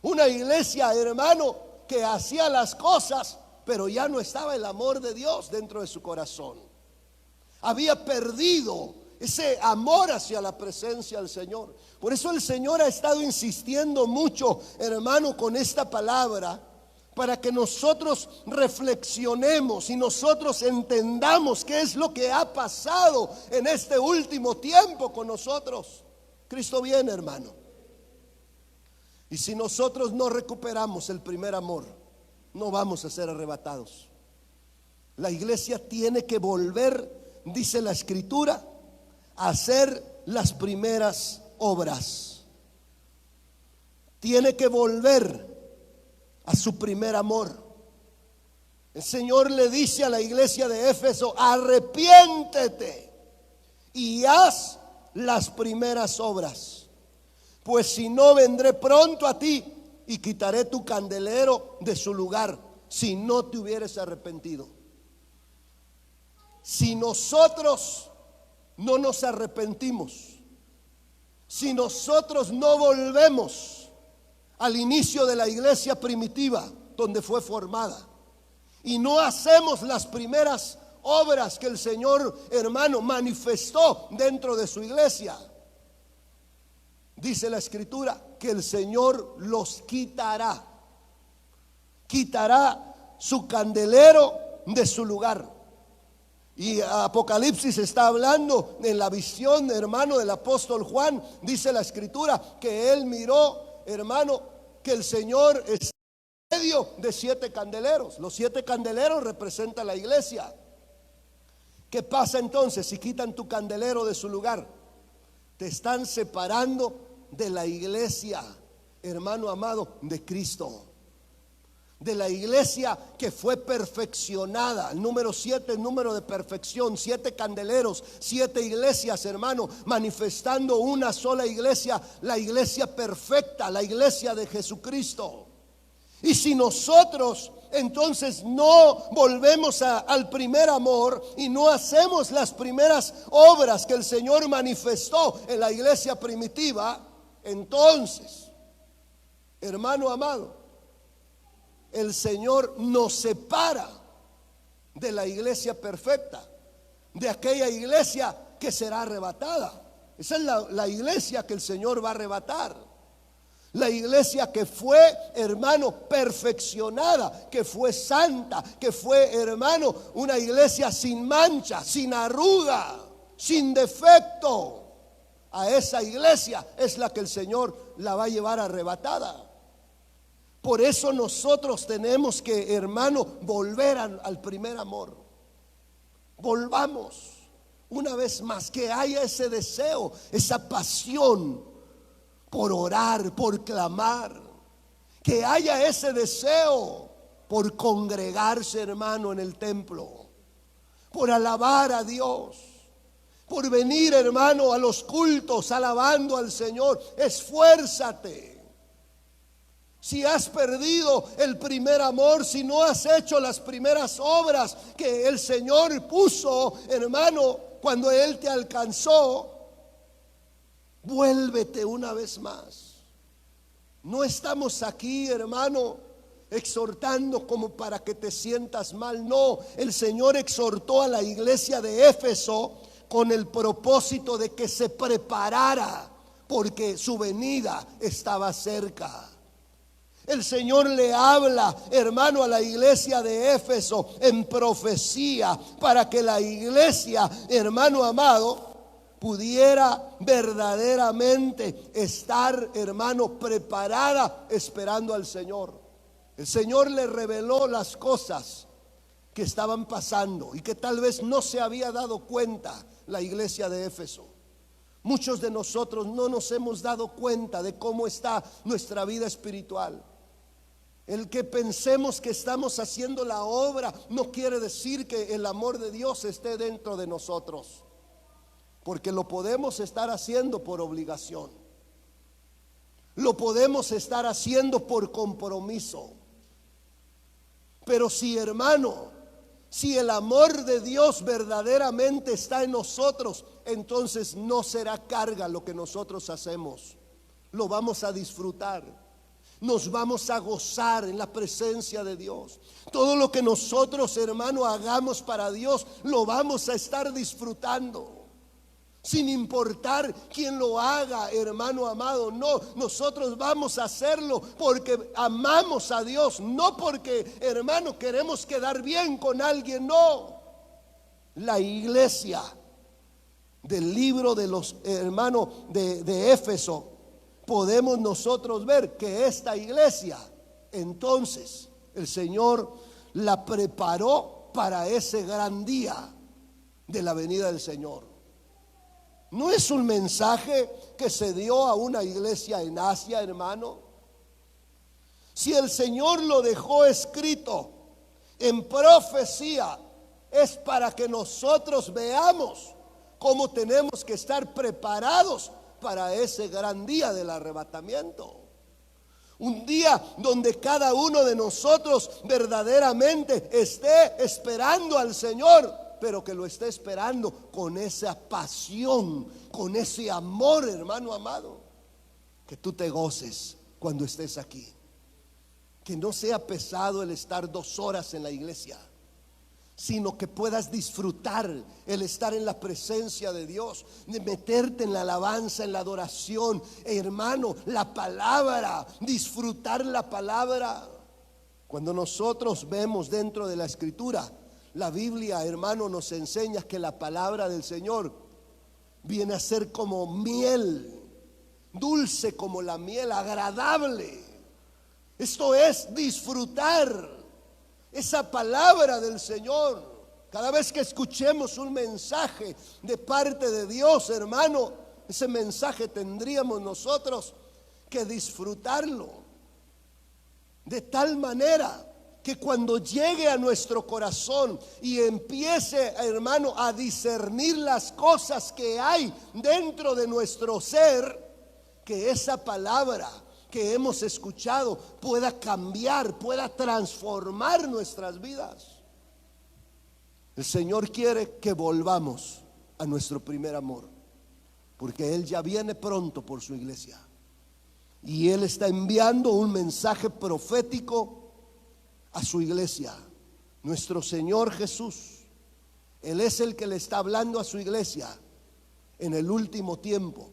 Una iglesia, hermano, que hacía las cosas, pero ya no estaba el amor de Dios dentro de su corazón. Había perdido ese amor hacia la presencia del Señor. Por eso el Señor ha estado insistiendo mucho, hermano, con esta palabra, para que nosotros reflexionemos y nosotros entendamos qué es lo que ha pasado en este último tiempo con nosotros. Cristo viene, hermano. Y si nosotros no recuperamos el primer amor, no vamos a ser arrebatados. La iglesia tiene que volver, dice la Escritura, a hacer las primeras obras. Tiene que volver a su primer amor. El Señor le dice a la iglesia de Éfeso: arrepiéntete y haz las primeras obras, pues si no, vendré pronto a ti y quitaré tu candelero de su lugar, si no te hubieres arrepentido. Si nosotros no nos arrepentimos, si nosotros no volvemos al inicio de la iglesia primitiva donde fue formada y no hacemos las primeras obras que el Señor, hermano, manifestó dentro de su iglesia, dice la Escritura que el Señor los quitará su candelero de su lugar. Y Apocalipsis está hablando en la visión, hermano, del apóstol Juan. Dice la Escritura que él miró, hermano, que el Señor está en medio de 7 candeleros. Los 7 candeleros representan la iglesia. ¿Qué pasa entonces si quitan tu candelero de su lugar? Te están separando de la iglesia, hermano amado, de Cristo. De la iglesia que fue perfeccionada. El número 7, el número de perfección. 7 candeleros, 7 iglesias, hermano, manifestando una sola iglesia, la iglesia perfecta, la iglesia de Jesucristo. Y si nosotros entonces no volvemos al primer amor y no hacemos las primeras obras que el Señor manifestó en la iglesia primitiva, entonces, hermano amado, el Señor nos separa de la iglesia perfecta, de aquella iglesia que será arrebatada. Esa es la iglesia que el Señor va a arrebatar. La iglesia que fue, hermano, perfeccionada, que fue santa, que fue, hermano, una iglesia sin mancha, sin arruga, sin defecto. A esa iglesia es la que el Señor la va a llevar arrebatada. Por eso nosotros tenemos que, hermano, volver al primer amor. Volvamos una vez más, que haya ese deseo, esa pasión por orar, por clamar, que haya ese deseo por congregarse, hermano, en el templo, por alabar a Dios, por venir, hermano, a los cultos alabando al Señor. Esfuérzate. Si has perdido el primer amor, si no has hecho las primeras obras que el Señor puso, hermano, cuando Él te alcanzó, vuélvete una vez más. No estamos aquí, hermano, exhortando como para que te sientas mal. No, el Señor exhortó a la iglesia de Éfeso con el propósito de que se preparara, porque su venida estaba cerca. El Señor le habla, hermano, a la iglesia de Éfeso en profecía, para que la iglesia, hermano amado, pudiera verdaderamente estar, hermano, preparada, esperando al Señor. El Señor le reveló las cosas que estaban pasando y que tal vez no se había dado cuenta la iglesia de Éfeso. Muchos de nosotros no nos hemos dado cuenta de cómo está nuestra vida espiritual. El que pensemos que estamos haciendo la obra no quiere decir que el amor de Dios esté dentro de nosotros, porque lo podemos estar haciendo por obligación, lo podemos estar haciendo por compromiso. Pero si, hermano, si el amor de Dios verdaderamente está en nosotros, entonces no será carga lo que nosotros hacemos. Lo vamos a disfrutar. Nos vamos a gozar en la presencia de Dios. Todo lo que nosotros, hermano, hagamos para Dios, lo vamos a estar disfrutando. sin importar quién lo haga, hermano amado. No, nosotros vamos a hacerlo porque amamos a Dios, no porque, hermano, queremos quedar bien con alguien. No, la iglesia del libro de los hermanos de Éfeso, podemos nosotros ver que esta iglesia, entonces el Señor la preparó para ese gran día de la venida del Señor. No es un mensaje que se dio a una iglesia en Asia, hermano. Si el Señor lo dejó escrito en profecía, es para que nosotros veamos cómo tenemos que estar preparados para ese gran día del arrebatamiento. Un día donde cada uno de nosotros verdaderamente esté esperando al Señor, pero que lo esté esperando con esa pasión, con ese amor, hermano amado. Que tú te goces cuando estés aquí. Que no sea pesado el estar 2 horas en la iglesia, sino que puedas disfrutar el estar en la presencia de Dios, de meterte en la alabanza, en la adoración, hermano, la palabra, disfrutar la palabra. Cuando nosotros vemos dentro de la Escritura, la Biblia, hermano, nos enseña que la palabra del Señor viene a ser como miel, dulce como la miel, agradable. Esto es disfrutar esa palabra del Señor. Cada vez que escuchemos un mensaje de parte de Dios, hermano, ese mensaje tendríamos nosotros que disfrutarlo de tal manera que cuando llegue a nuestro corazón y empiece, hermano, a discernir las cosas que hay dentro de nuestro ser, que esa palabra que hemos escuchado pueda cambiar, pueda transformar nuestras vidas. El Señor quiere que volvamos a nuestro primer amor, porque Él ya viene pronto por su iglesia. Y Él está enviando un mensaje profético a su iglesia. Nuestro Señor Jesús, Él es el que le está hablando a su iglesia en el último tiempo,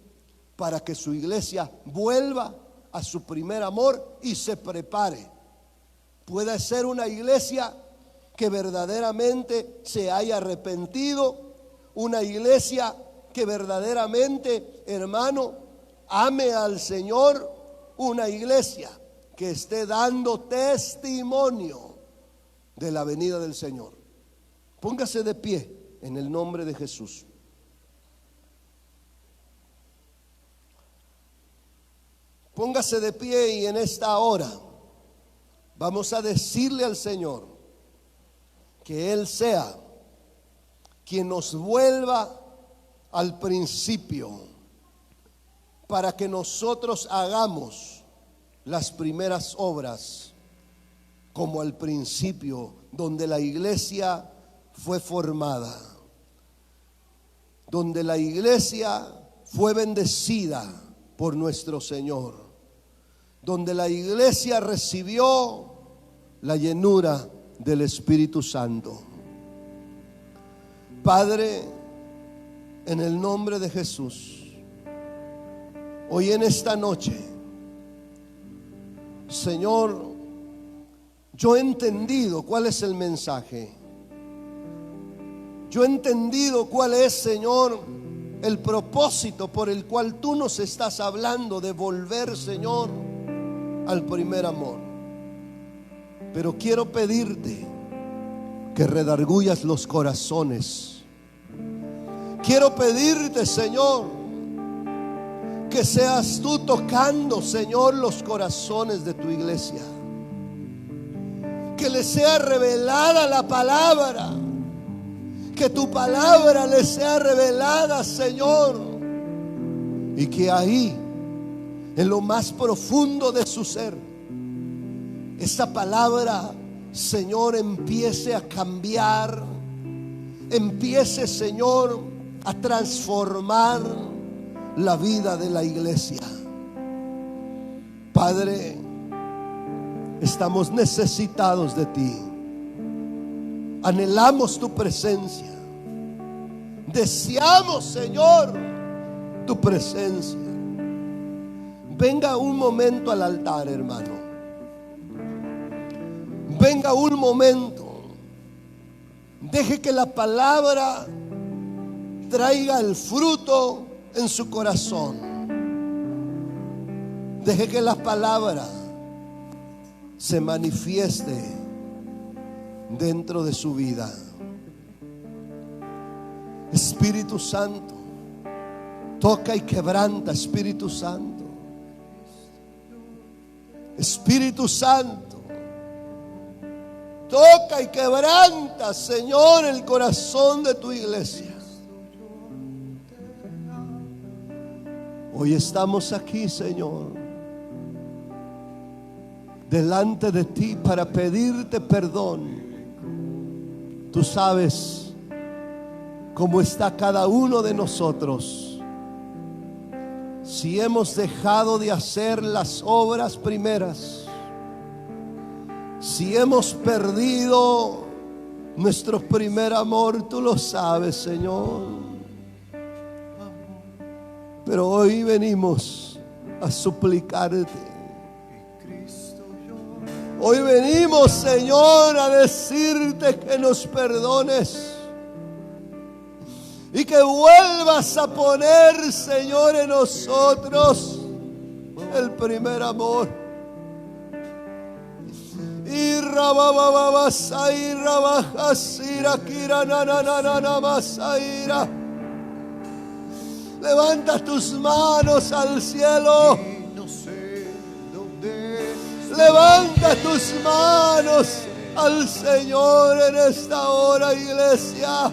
para que su iglesia vuelva a su primer amor y se prepare. Puede ser una iglesia que verdaderamente se haya arrepentido, una iglesia que verdaderamente, hermano, ame al Señor, una iglesia que esté dando testimonio de la venida del Señor. Póngase de pie en el nombre de Jesús. Póngase de pie y en esta hora vamos a decirle al Señor que Él sea quien nos vuelva al principio, para que nosotros hagamos las primeras obras como al principio, donde la iglesia fue formada, donde la iglesia fue bendecida por nuestro Señor, donde la iglesia recibió la llenura del Espíritu Santo. Padre, en el nombre de Jesús, hoy en esta noche, Señor, yo he entendido cuál es el mensaje. Yo he entendido cuál es, Señor, el propósito por el cual tú nos estás hablando de volver, Señor, al primer amor. Pero quiero pedirte que redargullas los corazones. Quiero pedirte, Señor, que seas tú tocando, Señor, los corazones de tu iglesia. Que le sea revelada la palabra. Que tu palabra le sea revelada, Señor. Y que ahí, en lo más profundo de su ser, esa palabra, Señor, empiece a cambiar. Empiece, Señor, a transformar la vida de la iglesia. Padre, estamos necesitados de ti. Anhelamos tu presencia. Deseamos, Señor, tu presencia. Venga un momento al altar, hermano. Venga un momento. Deje que la palabra traiga el fruto en su corazón. Deje que la palabra se manifieste dentro de su vida. Espíritu Santo, toca y quebranta, Espíritu Santo. Espíritu Santo, toca y quebranta, Señor, el corazón de tu iglesia. Hoy estamos aquí, Señor, delante de ti para pedirte perdón. Tú sabes cómo está cada uno de nosotros. Si hemos dejado de hacer las obras primeras, si hemos perdido nuestro primer amor, tú lo sabes, Señor. Pero hoy venimos a suplicarte. Hoy venimos, Señor, a decirte que nos perdones y que vuelvas a poner, Señor, en nosotros el primer amor. Y rabababasaira bajasira kira nananana masaira. Levanta tus manos al cielo. Levanta tus manos al Señor en esta hora, iglesia.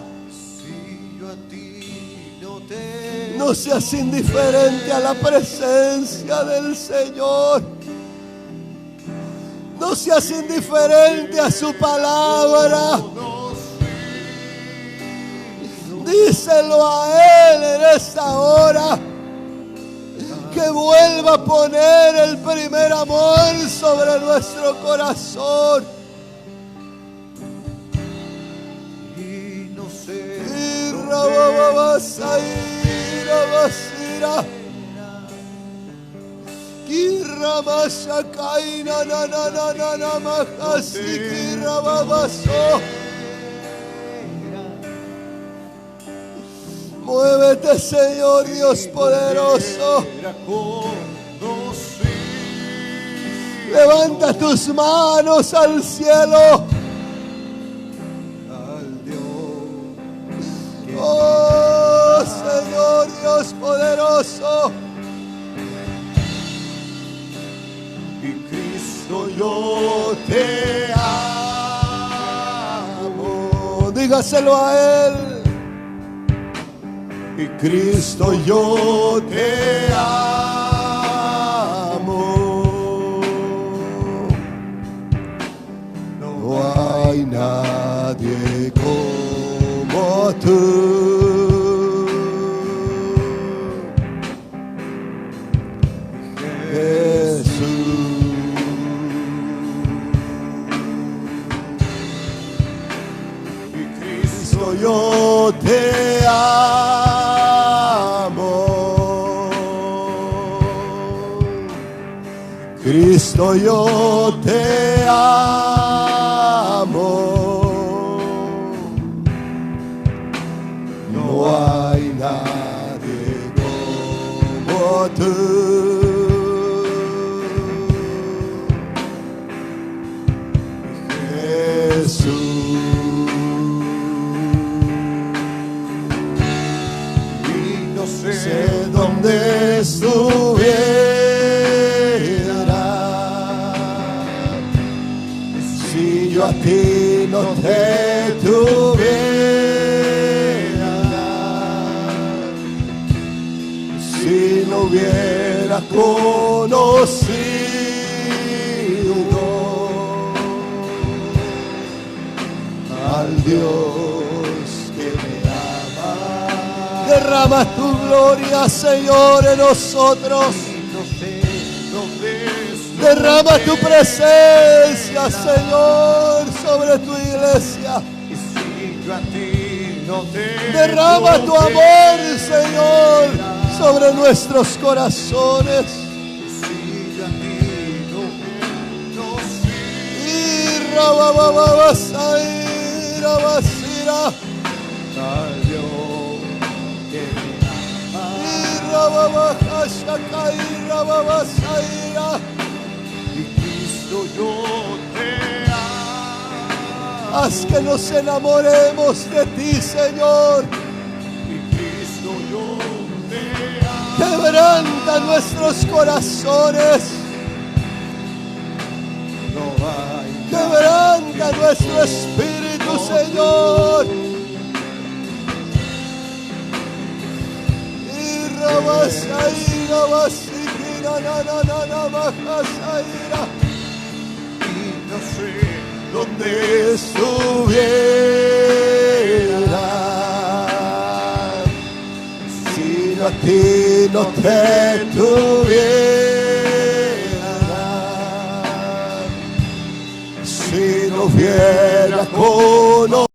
No seas indiferente a la presencia del Señor. No seas indiferente a su palabra. Díselo a Él en esta hora, que vuelva a poner el primer amor sobre nuestro corazón. Y no sé muévete, Señor Dios poderoso. Levanta tus manos al cielo. Oh, Señor Dios poderoso. Y Cristo, yo te amo. Dígaselo a Él. Y Cristo, yo te amo. No hay nadie como tú. Yo te amo, Cristo, yo te amo. No hay nadie como tú, Jesús. Sé dónde estuviera si yo a ti no te tuviera, si no hubiera conocido al Dios que me ama. Derrama tu gloria, Señor, en nosotros. Derrama tu presencia, Señor, sobre tu iglesia. Derrama tu amor, Señor, sobre nuestros corazones. Y rabababasaira, basira. Y rababajashakaira, babasaira. Y Cristo, yo te amo. Haz que nos enamoremos de ti, Señor. Y Cristo, yo te amo. Quebranta nuestros corazones. No hay Quebranta nuestro espíritu, Señor. Y rabasaira, basikira, na, bajasaira. y no sé Donde estuviera, si a ti no te tuviera, si no hubiera conocido.